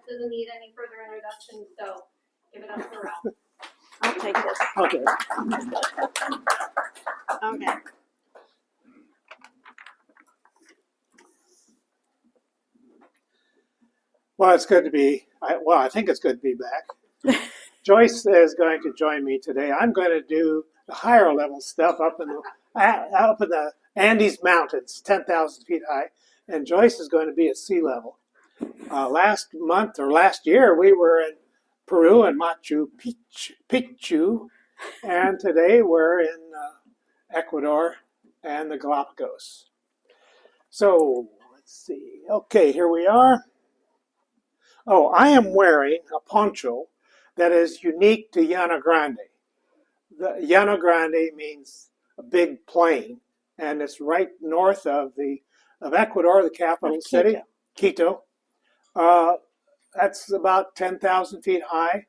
doesn't need any further introduction, so give it up for Ralph. I'll take this. Okay. Okay. Well, it's good to be, I think it's good to be back. Joyce is going to join me today. I'm going to do the higher level stuff up in the Andes Mountains, 10,000 feet high, and Joyce is going to be at sea level. Last year, we were in Peru and Machu Picchu, and today we're in Ecuador and the Galapagos. So let's see. Okay, here we are. Oh, I am wearing a poncho that is unique to Llano Grande. The Llano Grande means a big plain, and it's right north of Ecuador, the capital city, Quito. That's about 10,000 feet high,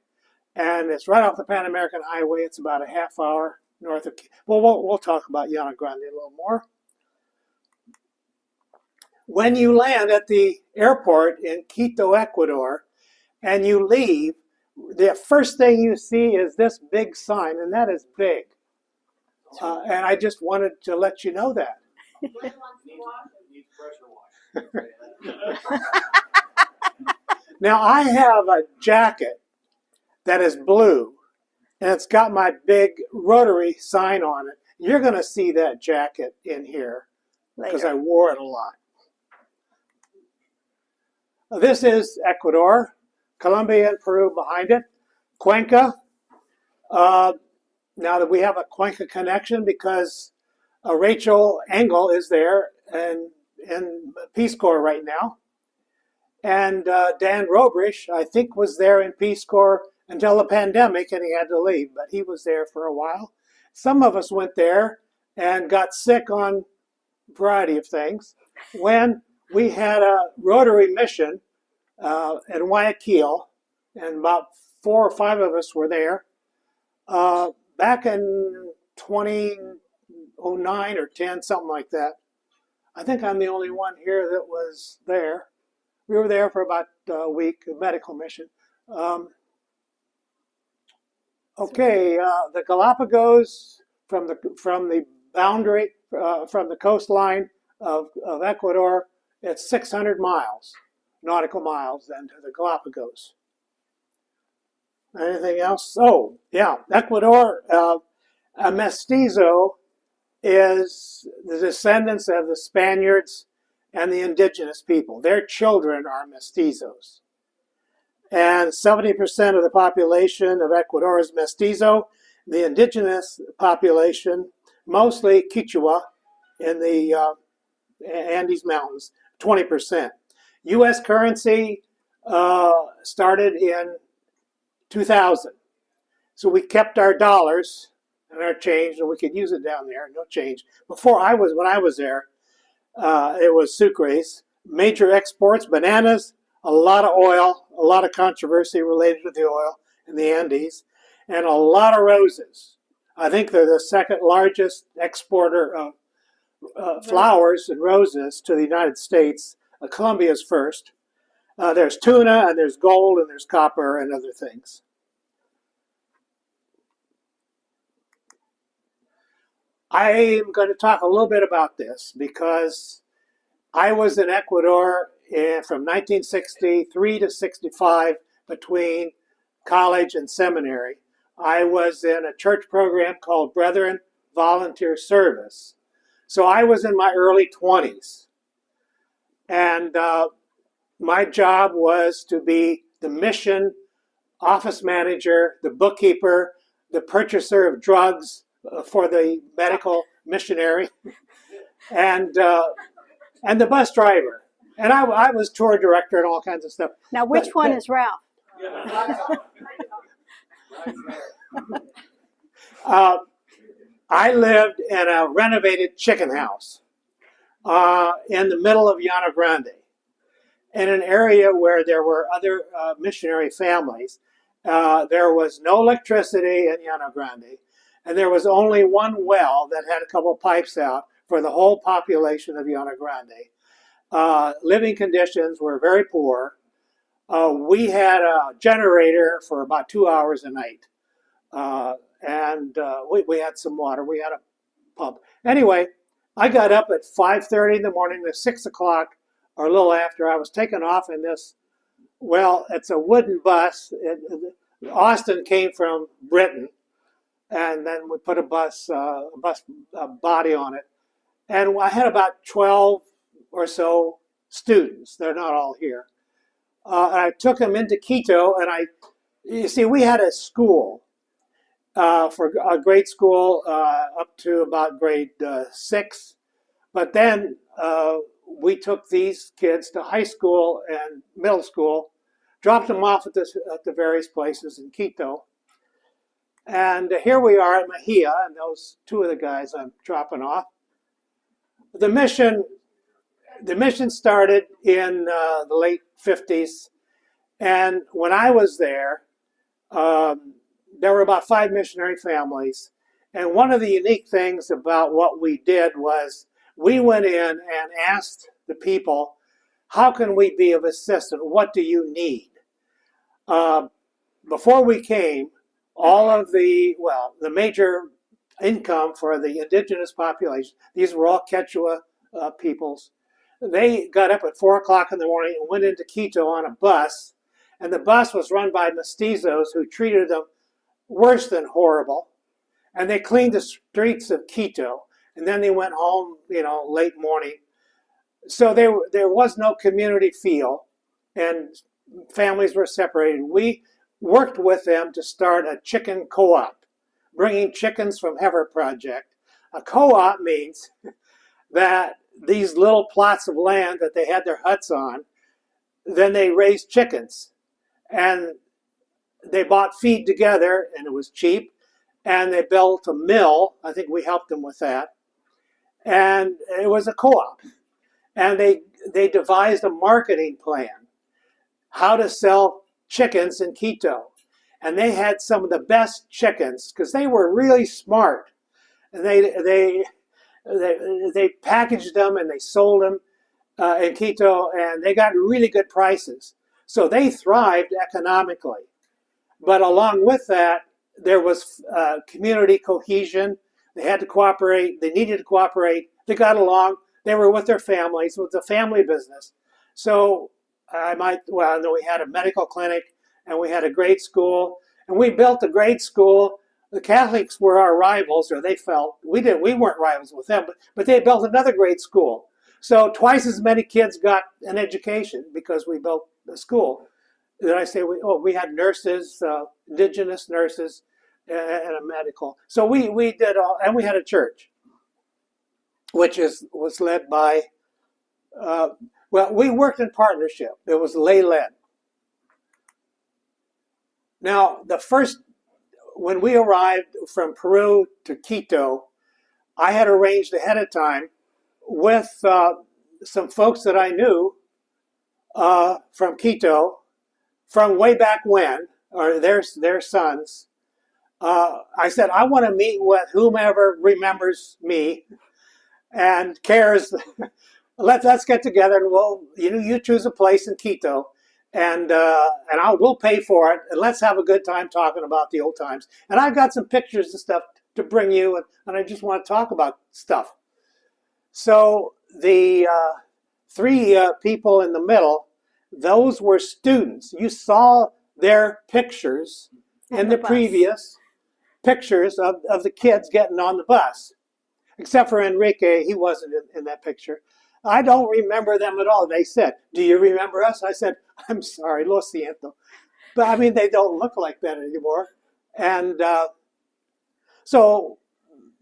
and it's right off the Pan American Highway. It's about a half hour north of. Well, we'll talk about Llano Grande a little more. When you land at the airport in Quito, Ecuador, and you leave, the first thing you see is this big sign, and that is big. And I just wanted to let you know that. Now, I have a jacket that is blue, and it's got my big Rotary sign on it. You're going to see that jacket in here because I wore it a lot. This is Ecuador, Colombia and Peru behind it. Cuenca. Now that we have a Cuenca connection because Rachel Engel is there and in Peace Corps right now. And Dan Robrish, I think, was there in Peace Corps until the pandemic and he had to leave, but he was there for a while. Some of us went there and got sick on a variety of things. When we had a Rotary mission in Guayaquil, and about 4 or 5 of us were there. Back in 2009 or 10, something like that. I think I'm the only one here that was there. We were there for about a week, a medical mission. Okay, the Galapagos from the boundary, from the coastline of Ecuador, it's 600 miles, nautical miles, then to the Galapagos. Anything else? Oh, yeah, Ecuador, a mestizo is the descendants of the Spaniards and the indigenous people. Their children are mestizos. And 70% of the population of Ecuador is mestizo. The indigenous population, mostly Quechua in the Andes Mountains, 20%. U.S. currency started in 2000. So we kept our dollars and our change, and we could use it down there, no change. When I was there, it was sucres, major exports, bananas, a lot of oil, a lot of controversy related to the oil in the Andes, and a lot of roses. I think they're the second largest exporter of flowers and roses to the United States. Colombia's first. There's tuna, and there's gold, and there's copper, and other things. I'm going to talk a little bit about this because I was in Ecuador from 1963 to 65 between college and seminary. I was in a church program called Brethren Volunteer Service. So I was in my early 20s. And my job was to be the mission office manager, the bookkeeper, the purchaser of drugs for the medical missionary, and the bus driver. And I was tour director and all kinds of stuff. Now, which one is Ralph? I lived in a renovated chicken house in the middle of Llano Grande, in an area where there were other missionary families. There was no electricity in Llano Grande, and there was only one well that had a couple pipes out for the whole population of Llano Grande. Living conditions were very poor. we had a generator for about 2 hours a night. We had some water. We had a pump. Anyway, I got up at 5:30 in the morning. At 6 o'clock or a little after, I was taken off in this, well, it's a wooden bus. Austin came from Britain, and then we put a bus body on it. And I had about 12 or so students. They're not all here. And I took them into Quito, and you see, we had a school for a grade school up to about grade 6. But then we took these kids to high school and middle school, dropped them off at the various places in Quito. And here we are at Mejia, and those 2 of the guys I'm dropping off. The mission started in the late 50s, and when I was there were about 5 missionary families. And one of the unique things about what we did was we went in and asked the people, how can we be of assistance? What do you need? Before we came, all of the major income for the indigenous population, these were all Quechua peoples, they got up at 4 o'clock in the morning and went into Quito on a bus. And the bus was run by mestizos who treated them worse than horrible. And they cleaned the streets of Quito. And then they went home, late morning. So there was no community feel, and families were separated. We worked with them to start a chicken co-op, bringing chickens from Hever Project. A co-op means that these little plots of land that they had their huts on, then they raised chickens. And they bought feed together, and it was cheap. And they built a mill. I think we helped them with that. And it was a co-op. And they devised a marketing plan, how to sell chickens in Quito. And they had some of the best chickens because they were really smart. And they packaged them and they sold them in Quito, and they got really good prices. So they thrived economically. But along with that, there was community cohesion. They had to cooperate. They needed to cooperate. They got along. They were with their families. It was a family business. So we had a medical clinic, and we had a grade school, and we built a grade school. The Catholics were our rivals, or they felt. We weren't rivals with them, but they built another grade school. So twice as many kids got an education because we built the school. Then I say we had nurses, indigenous nurses, and a medical. So we did all, and we had a church, which was led by. We worked in partnership. It was lay led. Now when we arrived from Peru to Quito, I had arranged ahead of time with some folks that I knew from Quito, from way back when, or their sons. I said, I want to meet with whomever remembers me and cares. Let's get together, and you choose a place in Quito, and we'll pay for it, and let's have a good time talking about the old times. And I've got some pictures and stuff to bring you, and I just want to talk about stuff. So the 3 people in the middle, those were students. You saw their pictures in the previous pictures of the kids getting on the bus. Except for Enrique, he wasn't in that picture. I don't remember them at all. They said, do you remember us? I said, I'm sorry, lo siento. But I mean, they don't look like that anymore. And so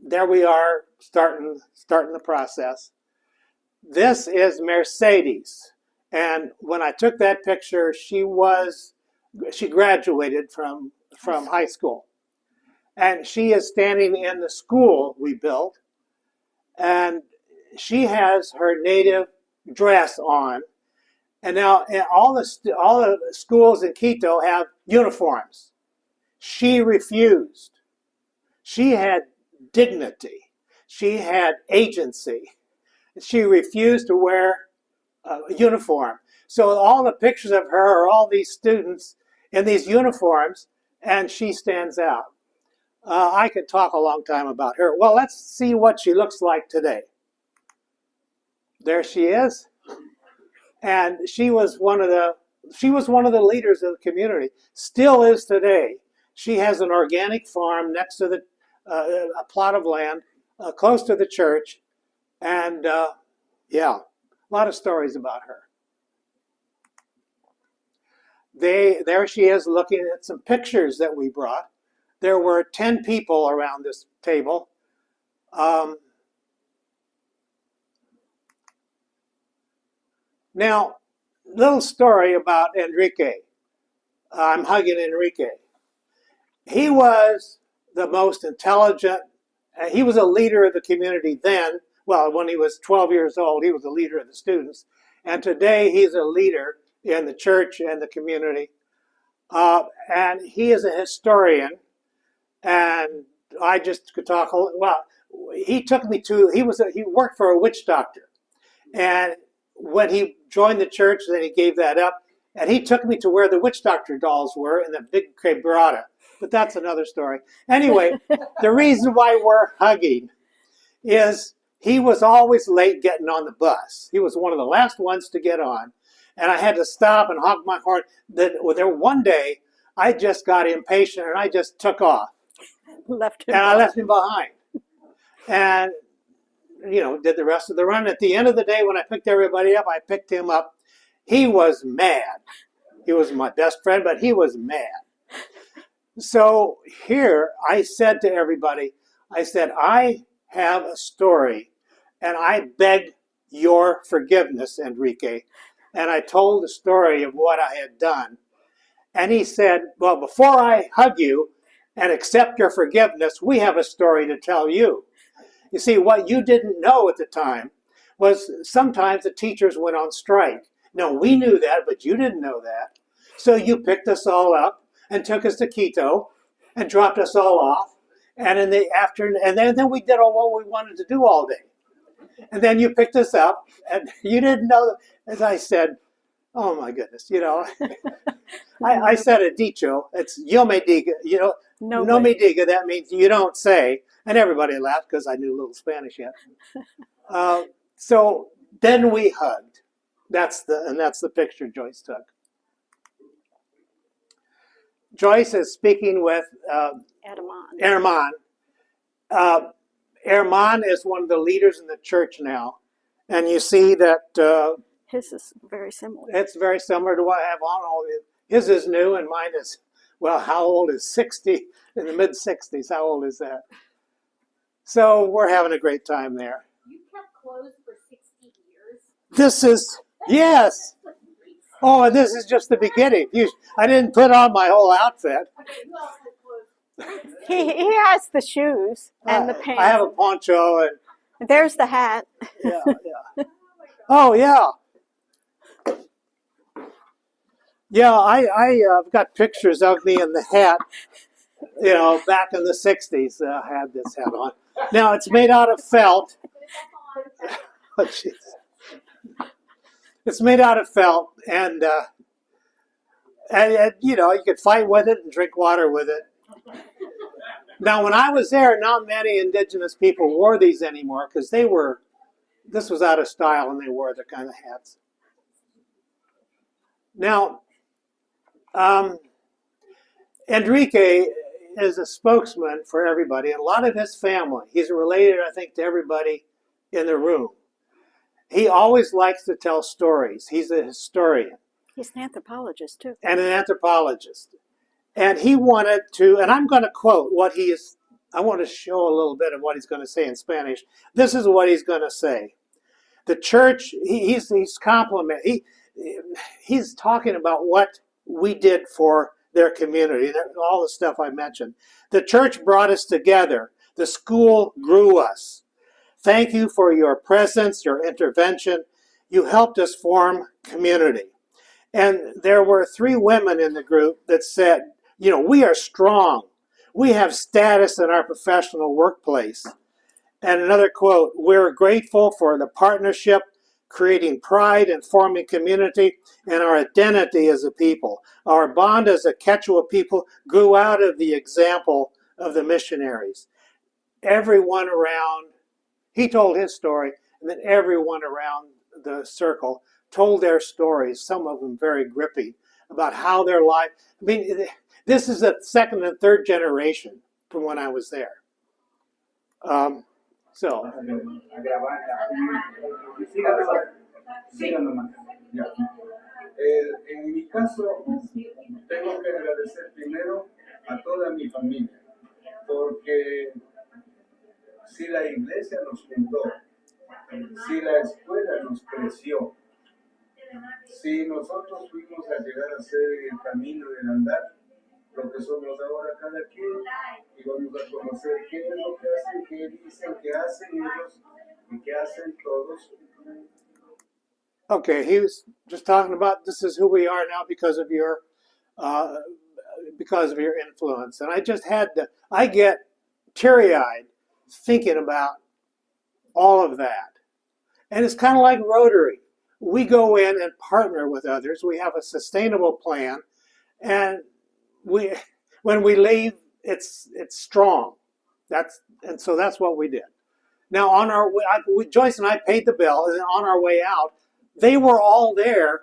there we are, starting the process. This is Mercedes. And when I took that picture, she graduated from high school. And she is standing in the school we built. And she has her native dress on. And now all the schools in Quito have uniforms. She refused. She had dignity. She had agency. She refused to wear a uniform. So all the pictures of her are all these students in these uniforms, and she stands out. I could talk a long time about her. Well, let's see what she looks like today. There she is. And she was one of the leaders of the community. Still is today. She has an organic farm next to a plot of land close to the church, and yeah, a lot of stories about her. There she is looking at some pictures that we brought. There were 10 people around this table. Now, little story about Enrique. I'm hugging Enrique. He was the most intelligent. He was a leader of the community then. Well, when he was 12 years old, he was a leader of the students. And today, he's a leader in the church and the community. And he is a historian. And I just could talk. Well, he took me to. He worked for a witch doctor, and when he joined the church, then he gave that up, and he took me to where the witch doctor dolls were in the big quebrada. But that's another story. Anyway, the reason why we're hugging is he was always late getting on the bus. He was one of the last ones to get on, and I had to stop and honk my horn. One day, I just got impatient and I just took off. I left him behind, and did the rest of the run. At the end of the day, when I picked everybody up, I picked him up. He was mad. He was my best friend, but he was mad. So here I said to everybody, I have a story, and I beg your forgiveness, Enrique. And I told the story of what I had done. And he said, well, before I hug you and accept your forgiveness, we have a story to tell you. You see, what you didn't know at the time was sometimes the teachers went on strike. No, we knew that, but you didn't know that. So you picked us all up and took us to Quito and dropped us all off. And in the afternoon, and then we did all what we wanted to do all day. And then you picked us up, and you didn't know. As I said, oh my goodness, I said a dicho. It's yo me diga, no me diga. That means you don't say. And everybody laughed because I knew a little Spanish yet. So then we hugged. That's the picture Joyce took. Joyce is speaking with Herman. Herman is one of the leaders in the church now. And you see that his is very similar. It's very similar to what I have on all of it. His is new and mine is, well, how old is 60? In the mid-60s. How old is that? So we're having a great time there. You kept clothes for 60 years? This is, yes. Oh, and this is just the beginning. I didn't put on my whole outfit. Okay, who else had clothes? He has the shoes and the pants. I have a poncho and there's the hat. Yeah. Oh yeah. Yeah, I've got pictures of me in the hat. Back in the 60s, I had this hat on. Now it's made out of felt. Oh, jeez. It's made out of felt, and you could fight with it and drink water with it. Now, when I was there, not many indigenous people wore these anymore because this was out of style, and they wore the kind of hats. Now, Enrique is a spokesman for everybody, and a lot of his family. He's related, I think, to everybody in the room. He always likes to tell stories. He's a historian. He's an anthropologist, too. And an anthropologist. And he wanted to, and I'm going to quote what he is, I want to show a little bit of what he's going to say in Spanish. This is what he's going to say. The church, he's complimenting, he's talking about what we did for their community, all the stuff I mentioned. The church brought us together. The school grew us. Thank you for your presence, your intervention. You helped us form community. And there were 3 women in the group that said, we are strong. We have status in our professional workplace. And another quote, we're grateful for the partnership, creating pride and forming community and our identity as a people. Our bond as a Quechua people grew out of the example of the missionaries. Everyone around, he told his story, and then everyone around the circle told their stories, some of them very gripping, about how their life, I mean, this is the second and third generation from when I was there. So, En mi caso, tengo que agradecer primero a toda mi familia, porque si la iglesia nos juntó, si la escuela nos creció, si nosotros fuimos a llegar a ser el camino del andar, lo que somos ahora cada quien, y vamos a conocer qué es lo que hacen, qué dicen, qué hacen ellos y qué hacen todos. okay, he was just talking about this is who we are now because of your influence. And I just had to, I get teary-eyed thinking about all of that. And it's kind of like Rotary. We go in and partner with others. We have a sustainable plan, and when we leave, it's strong. So that's what we did. Now on our way, Joyce and I paid the bill, and then on our way out, they were all there,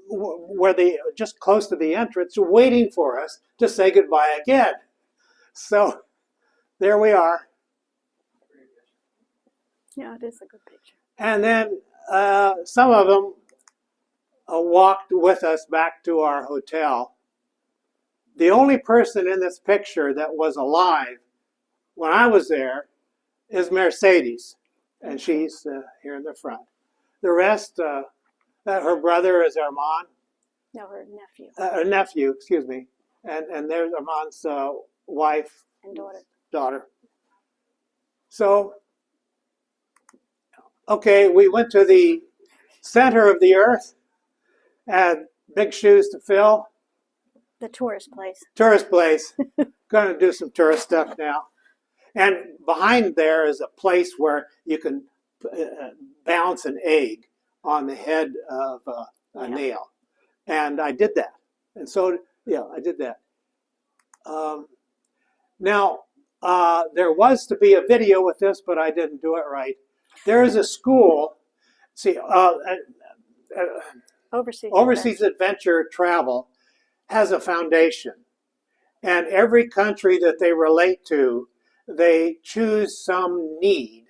where they just close to the entrance, waiting for us to say goodbye again. So there we are. Yeah, it is a good picture. And then some of them walked with us back to our hotel. The only person in this picture that was alive when I was there is Mercedes, and she's here in the front. The rest, her brother is Armand. No, her nephew Her nephew, excuse me. And there's Armand's wife. and Daughter. So, okay, we went to the center of the earth, had big shoes to fill. The tourist place. Tourist place. Going to do some tourist stuff now. And behind there is a place where you can bounce an egg on the head of a nail. And I did that. And so, yeah, I did that. Now, there was to be a video with this, but I didn't do it right. There is a school, see, Overseas Adventure Travel has a foundation. And every country that they relate to, they choose some need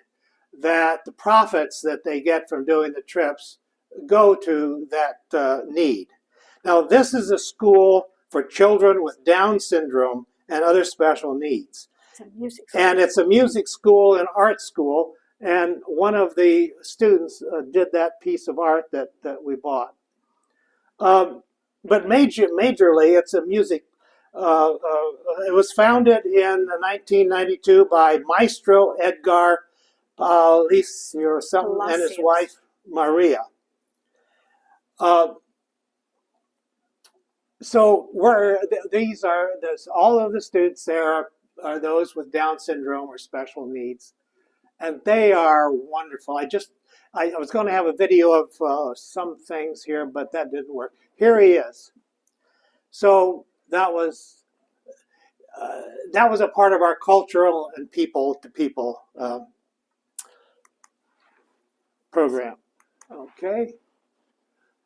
that the profits that they get from doing the trips go to that need. Now, this is a school for children with Down syndrome and other special needs. It's a music school. And it's a music school and art school. And one of the students did that piece of art that we bought. But majorly, it's a music. It was founded in 1992 by Maestro Edgar Palacio or something, and his wife Maria. So all of the students there are those with Down syndrome or special needs, and they are wonderful. I was going to have a video of some things here, but that didn't work. Here he is. So that was a part of our cultural and people-to-people program. Okay.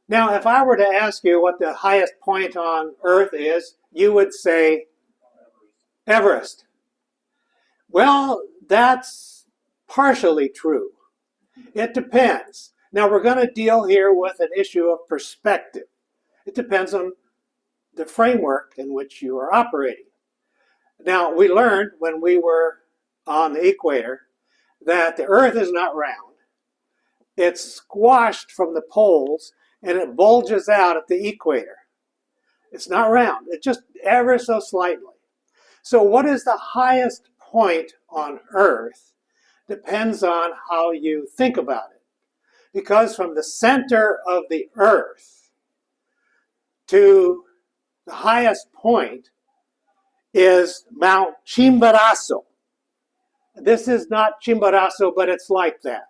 Now, if I were to ask you what the highest point on Earth is, you would say Everest. Well, that's partially true. It depends. Now, we're going to deal here with an issue of perspective. It depends on the framework in which you are operating. Now, we learned when we were on the equator that the Earth is not round. It's squashed from the poles and it bulges out at the equator. It's not round. It's just ever so slightly. So what is the highest point on Earth depends on how you think about it. Because from the center of the Earth to the highest point is Mount Chimborazo. This is not Chimborazo, but it's like that.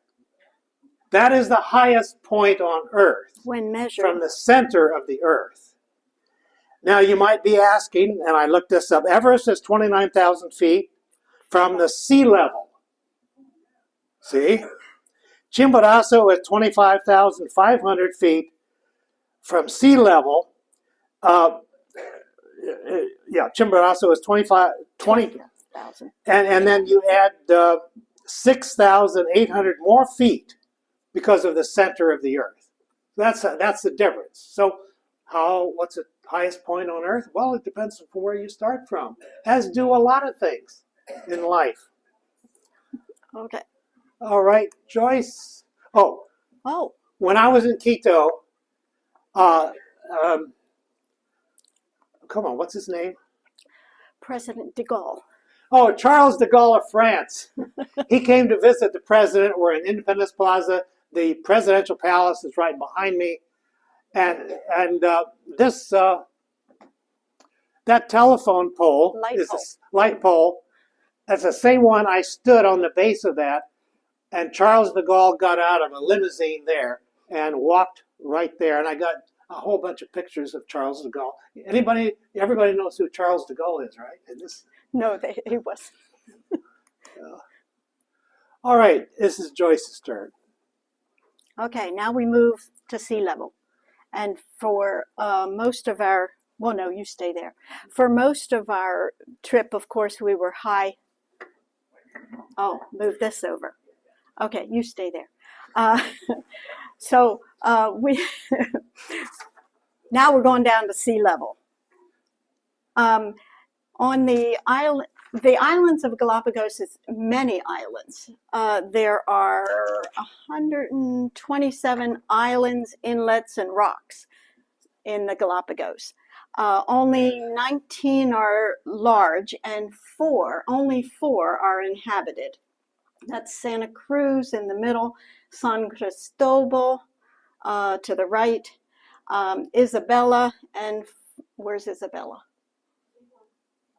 That is the highest point on Earth When measured. from the center of the Earth. Now you might be asking, and I looked this up, Everest is 29,000 feet from the sea level. See? Chimborazo is 25,500 feet from sea level. Chimborazo is 20, 20,000. and then you add 6,800 more feet because of the center of the Earth. That's the difference. So what's the highest point on Earth? Well, it depends on where you start from, as do a lot of things in life. Okay. All right, Joyce. Oh, Oh, when I was in Quito, come on, what's his name? President de Gaulle. Oh, Charles de Gaulle of France. He came to visit the president. We're in Independence Plaza. The presidential palace is right behind me. And that telephone pole is a light pole. That's the same one I stood on the base of that. And Charles de Gaulle got out of a limousine there and walked right there. And I got a whole bunch of pictures of Charles de Gaulle. Everybody knows who Charles de Gaulle is, right? No, he was. All right, this is Joyce's turn. Okay, now we move to sea level. And for most of our, well, no, you stay there. For most of our trip, of course, we were high. Oh, move this over. Okay, you stay there. We now we're going down to sea level. On the islands of Galapagos, is many islands. There are 127 islands, inlets, and rocks in the Galapagos. Only 19 are large, and only four are inhabited. That's Santa Cruz in the middle, San Cristobal to the right, Isabella, and where's Isabella?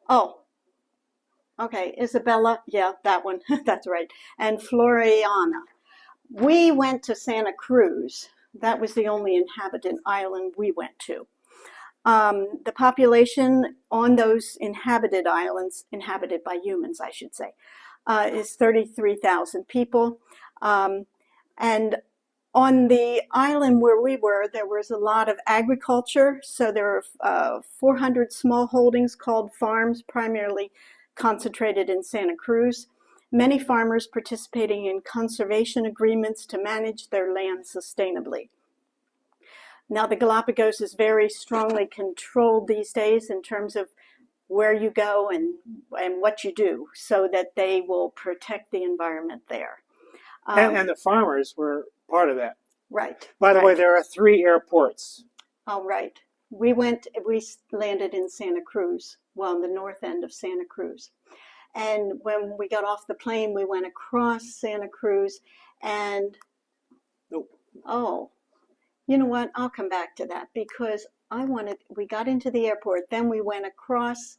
Oh, okay, Isabella, yeah, that one, that's right, and Floriana. We went to Santa Cruz. That was the only inhabited island we went to. The population on those inhabited islands, inhabited by humans, I should say, is 33,000 people. And on the island where we were, there was a lot of agriculture. So there were 400 small holdings called farms, primarily concentrated in Santa Cruz. Many farmers participating in conservation agreements to manage their land sustainably. Now, the Galapagos is very strongly controlled these days in terms of where you go and what you do, so that they will protect the environment there. And the farmers were part of that. Right. By the way, there are 3 airports. Oh, right. We landed in Santa Cruz, well, the north end of Santa Cruz. And when we got off the plane, we went across Santa Cruz and, oh, you know what? I'll come back to that because we got into the airport, then we went across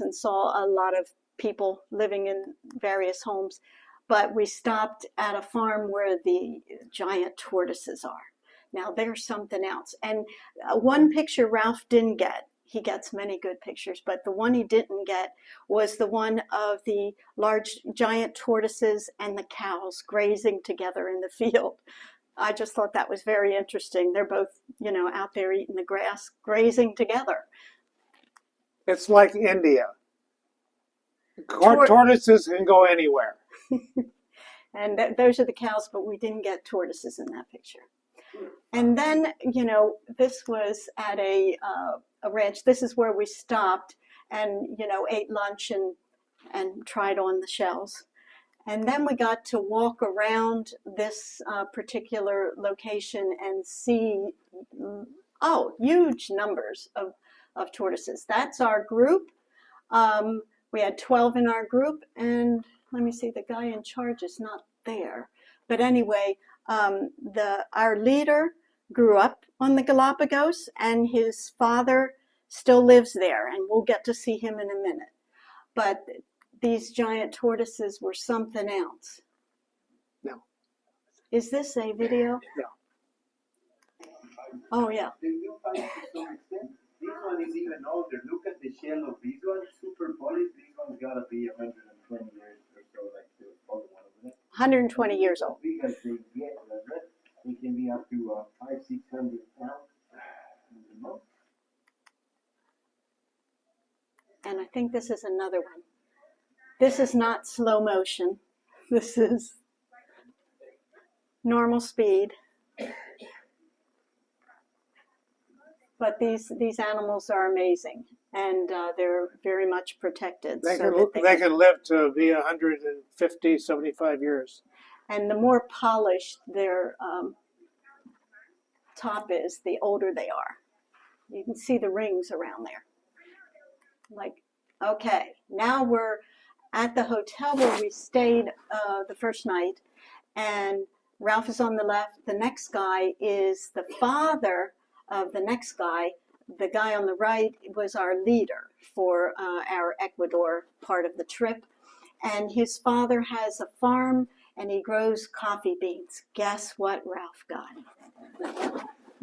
and saw a lot of people living in various homes, but we stopped at a farm where the giant tortoises are. Now there's something else. And one picture Ralph didn't get. He gets many good pictures, but the one he didn't get was the one of the large giant tortoises and the cows grazing together in the field. I just thought that was very interesting. They're both, out there eating the grass, grazing together. It's like India. Tortoises can go anywhere. And those are the cows, but we didn't get tortoises in that picture. And then, this was at a ranch. This is where we stopped and, ate lunch and tried on the shells. And then we got to walk around this particular location and see, huge numbers of tortoises. That's our group. We had 12 in our group, and let me see, the guy in charge is not there. But anyway, our leader grew up on the Galapagos, and his father still lives there, and we'll get to see him in a minute. But these giant tortoises were something else. No. Is this a video? Yeah. Oh, yeah. They do fight to some extent. This one is even older. Look at the shell of this one, super polished. This one's gotta be 120 years or so, like the other one over there. 120 years old. As big as they get, they can be up to 500-600 pounds. And I think this is another one. This is not slow motion. This is normal speed. But these animals are amazing, and they're very much protected. They so can, they can live to be 150, 75 years. And the more polished their top is, the older they are. You can see the rings around there. Like, okay, now we're at the hotel where we stayed the first night, and Ralph is on the left. The next guy is the father of the next guy. The guy on the right was our leader for our Ecuador part of the trip. And his father has a farm and he grows coffee beans. Guess what Ralph got?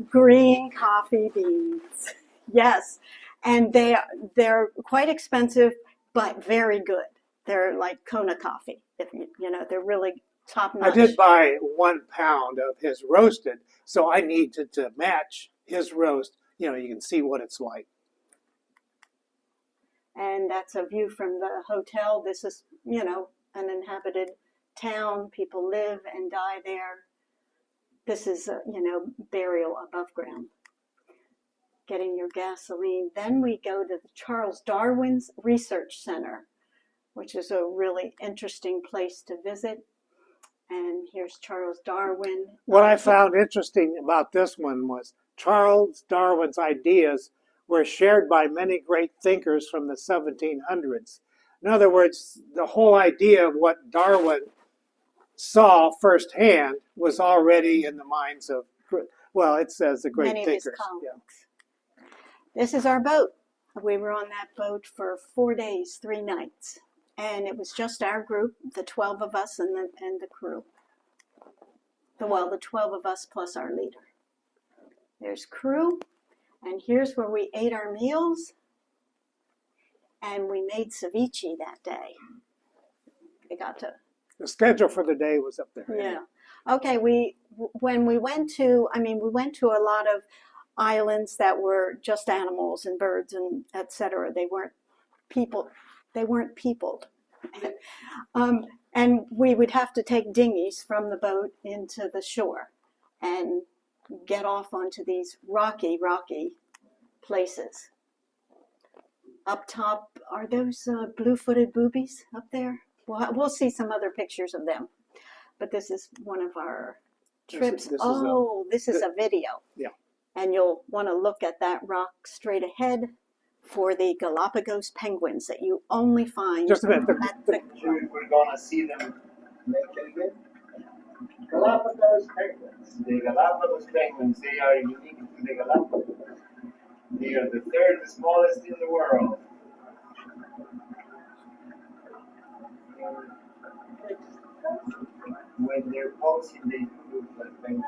Green coffee beans. Yes. And they're quite expensive, but very good. They're like Kona coffee. If you know, they're really top notch. I did buy 1 pound of his roasted, so I needed to match his roast. You know, you can see what it's like. And that's a view from the hotel. This is, you know, an inhabited town. People live and die there. This is, you know, burial above ground. Getting your gasoline. Then we go to the Charles Darwin's Research Center, which is a really interesting place to visit. And here's Charles Darwin. What I found interesting about this one was Charles Darwin's ideas were shared by many great thinkers from the 1700s. In other words, the whole idea of what Darwin saw firsthand was already in the minds of, well, it says the great many thinkers. of his colleagues. Yeah. This is our boat. We were on that boat for 4 days, 3 nights. And it was just our group, the 12 of us and the crew. The 12 of us plus our leader. There's crew, and here's where we ate our meals, and we made ceviche that day. We got to. The schedule for the day was up there. Yeah. Okay. When we went to, we went to a lot of islands that were just animals and birds and etc. They weren't people. They weren't peopled. And we would have to take dinghies from the boat into the shore and get off onto these rocky places. Up top, are those blue-footed boobies up there? We'll see some other pictures of them. But this is one of our trips. This is a video. Yeah. And you'll want to look at that rock straight ahead for the Galapagos penguins that you only find Just a minute. We're gonna see them naked again. Galapagos penguins. The Galapagos penguins, they are unique to the Galapagos. They are the 3rd smallest in the world. When they're posing, they do look like penguins.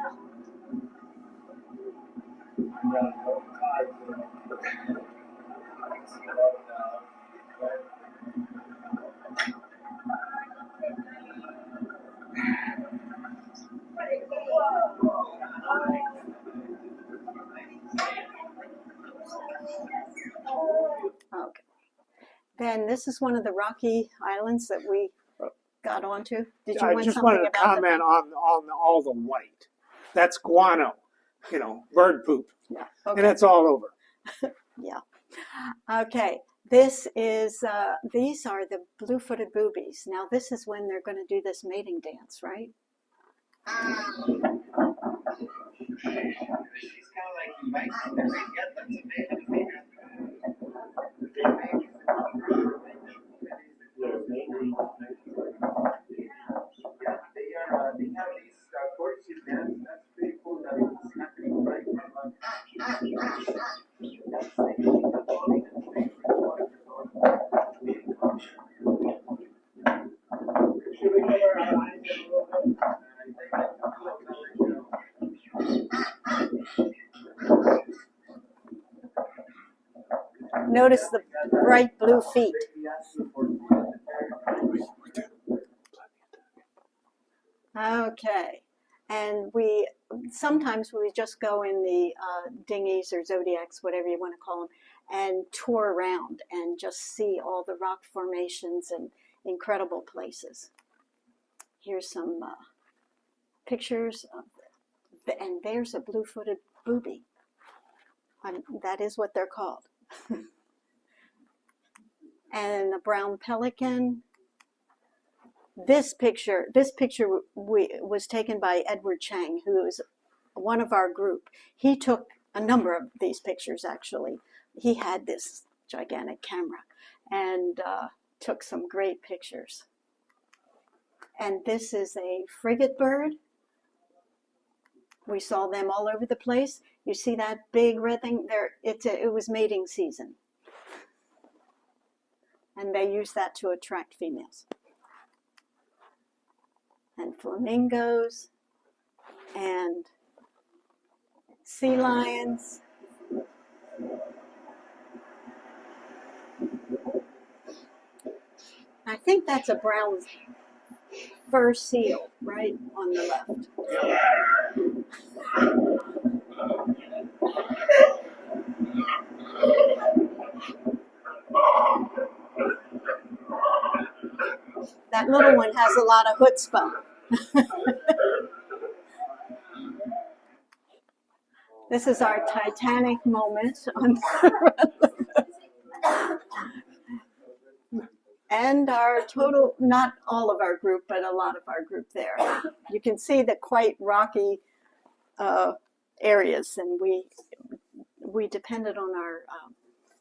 Okay. Then this is one of the rocky islands that we got onto. Did you I want just something wanted to about comment on all the white. That's guano, you know, bird poop. Yeah. And it's all over. Yeah. Okay. This is, these are the blue-footed boobies. Now this is when they're going to do this mating dance, right? She's kind of like inviting them. They have these courtship dance. That's pretty cool that it's happening right now. Should we cover our eyes a little bit? Notice the bright blue feet. Okay, and sometimes we just go in the dinghies or zodiacs, whatever you want to call them, and tour around and just see all the rock formations and incredible places. Here's some pictures of, and there's a blue-footed booby. That is what they're called. And a brown pelican. This picture was taken by Edward Chang, who is one of our group. He took a number of these pictures, actually. He had this gigantic camera and took some great pictures. And this is a frigate bird. We saw them all over the place. You see that big red thing there? It was mating season. And they use that to attract females. And flamingos and sea lions. I think that's a brown fur seal right on the left. That little one has a lot of chutzpah. This is our Titanic moment on and our total, not all of our group, but a lot of our group there. You can see the quite rocky areas, and we depended on our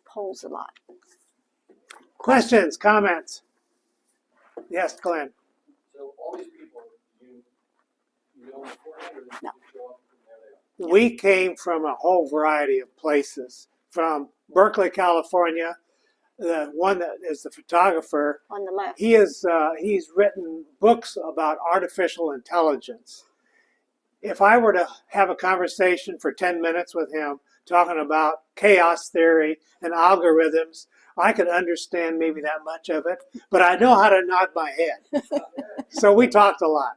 poles a lot. Questions, comments? Yes, Glenn. So all these people, you know beforehand, or did No. you show up from there they are? We came from a whole variety of places. From Berkeley, California, the one that is the photographer. On the left. He's written books about artificial intelligence. If I were to have a conversation for 10 minutes with him talking about chaos theory and algorithms, I could understand maybe that much of it, but I know how to nod my head. So we talked a lot.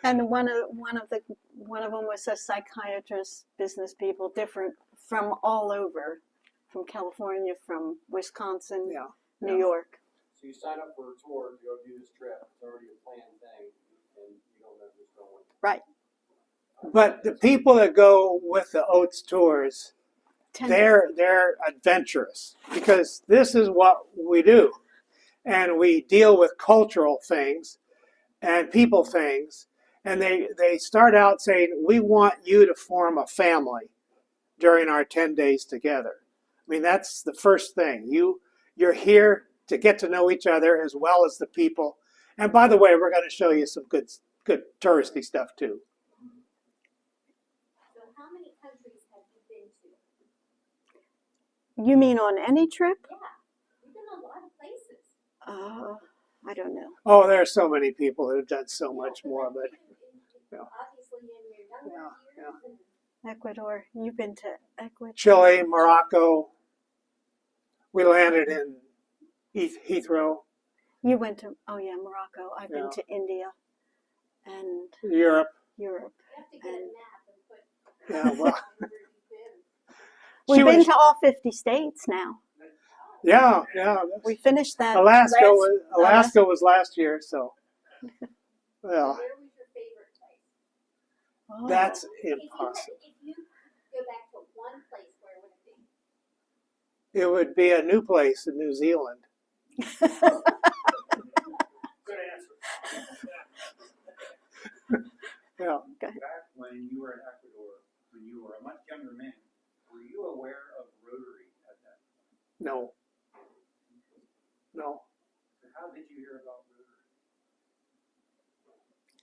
And one of them was a psychiatrist, business people, different from all over, from California, from Wisconsin, Yeah. New York. So you sign up for a tour to go do this trip. It's already a planned thing, and you don't know who's going. Right. But the people that go with the Oates tours, Tend they're adventurous because this is what we do. And we deal with cultural things and people things. And they start out saying, we want you to form a family during our 10 days together. I mean, that's the first thing. You're here to get to know each other as well as the people. And by the way, we're going to show you some good touristy stuff too. So how many countries have you been to? You mean on any trip? Yeah, you've been to a lot of places. I don't know. Oh, there are so many people that have done so much more, but yeah. Obviously in your younger years. and Ecuador. You've been to Ecuador? Chile, Morocco. We landed in Heathrow, You went to, oh yeah, Morocco. I've Yeah. been to India and Europe. Europe. You have to get a And map and put Yeah, well, where you've been. we've She been was- to all 50 states now. yeah. We finished that. Alaska last- was last year, so well, Where was your favorite place? Oh. that's If impossible. you go back to one place, where would it be? It would be a new place in New Zealand. Good answer. Yeah. Back when you were in Ecuador, when you were a much younger man, were you aware of Rotary at that time? No. So how did you hear about Rotary?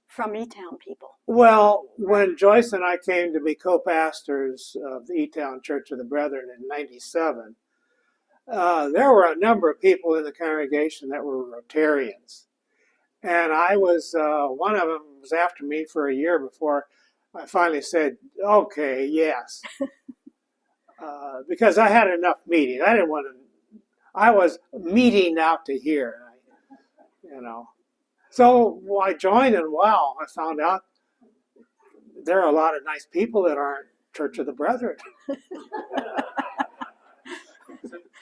From E-Town people. Well, when Joyce and I came to be co-pastors of the E-Town Church of the Brethren in '97, there were a number of people in the congregation that were Rotarians. And I was, one of them was after me for a year before I finally said, okay, yes. because I had enough meeting. I didn't want to. I was meeting out to here, you know. So I joined, and wow, I found out there are a lot of nice people that aren't Church of the Brethren. So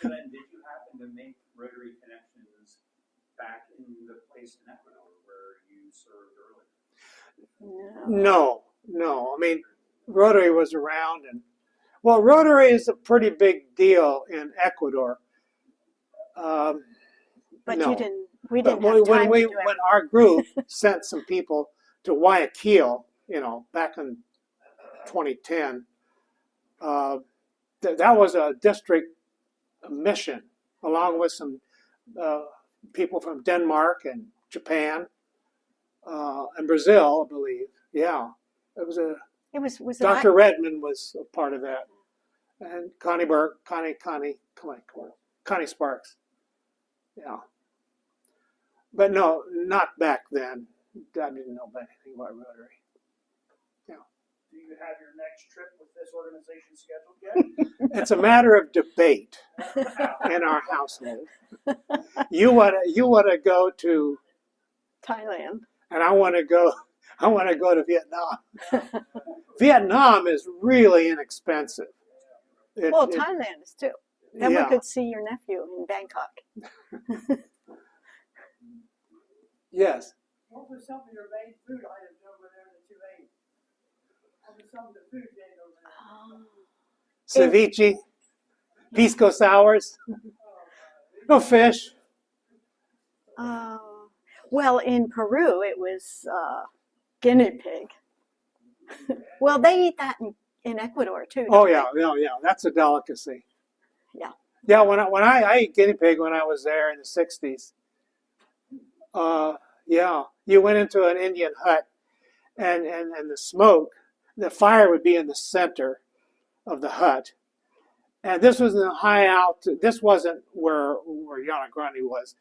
then, did you happen to make Rotary connections back in the place in Ecuador where you served earlier? No. I mean, Rotary was around, and well, Rotary is a pretty big deal in Ecuador. But no. you didn't. We But didn't have time to do when our group sent some people to Guayaquil, you know, back in 2010, that was a district mission, along with some people from Denmark and Japan and Brazil, I believe. Yeah, it was a. It was Dr. Redmond was a part of that, and Connie Sparks. Yeah. But no, not back then. I didn't know about anything about Rotary. Yeah. Do you have your next trip with this organization scheduled yet? It's a matter of debate in our household. You wanna go to Thailand. and I wanna go to Vietnam. Vietnam is really inexpensive. Well, Thailand is too. Then yeah. we could see your nephew in Bangkok. Yes. What was some of your main food items over there that you ate? What was some of the food you ate over there? Ceviche, pisco sours, no fish. Well, in Peru, it was guinea pig. Well, they eat that in Ecuador too. Oh don't they? yeah, that's a delicacy. Yeah. Yeah, when I ate guinea pig when I was there in the 60s. Yeah, you went into an Indian hut, and the smoke, the fire would be in the center of the hut, and this was in the high altitude. This wasn't where Yana Grande was,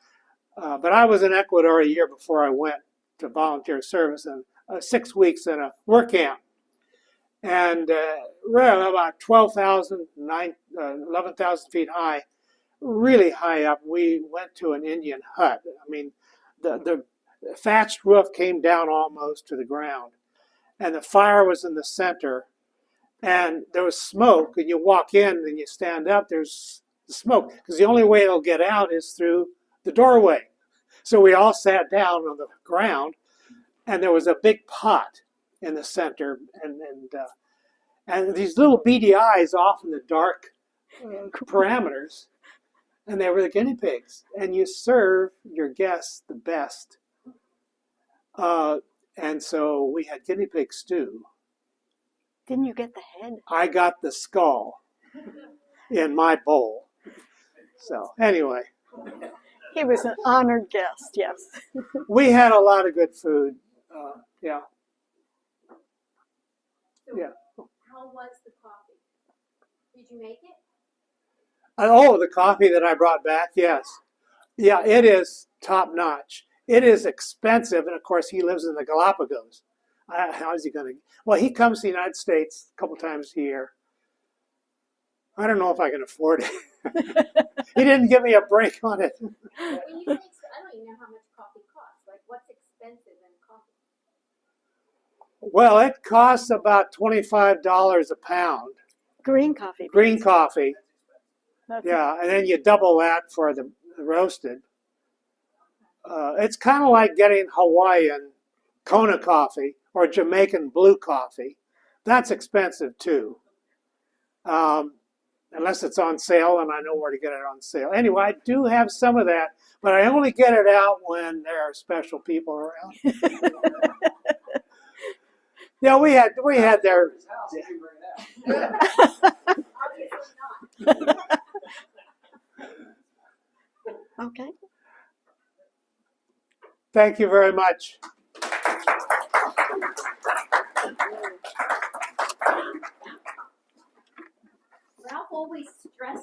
but I was in Ecuador a year before I went to volunteer service, and 6 weeks in a work camp, and about 12,000, 11,000 feet high, really high up. We went to an Indian hut. I mean, the thatched roof came down almost to the ground, and the fire was in the center, and there was smoke, and you walk in and you stand up, there's smoke, because the only way it'll get out is through the doorway. So we all sat down on the ground, and there was a big pot in the center, and these little beady eyes off in the dark parameters, and they were the guinea pigs, and you serve your guests the best. And so we had guinea pig stew. Didn't you get the head? I got the skull in my bowl. So anyway, He was an honored guest, yes. we had a lot of good food. Yeah. How was the coffee? Did you make it? Oh, the coffee that I brought back, yes. Yeah, it is top notch. It is expensive, and of course he lives in the Galapagos. How is he going to? Well, he comes to the United States a couple times a year. I don't know if I can afford it. He didn't give me a break on it. When you say, I don't even know how much coffee costs. Like, what's expensive in coffee? Well, it costs about $25 a pound. Green coffee. Green coffee. That's Yeah, and then you double that for the roasted. It's kind of like getting Hawaiian Kona coffee or Jamaican blue coffee. That's expensive too. Unless it's on sale, and I know where to get it on sale. Anyway, I do have some of that, but I only get it out when there are special people around. Yeah, we had their. Okay. Thank you very much. Ralph always stressed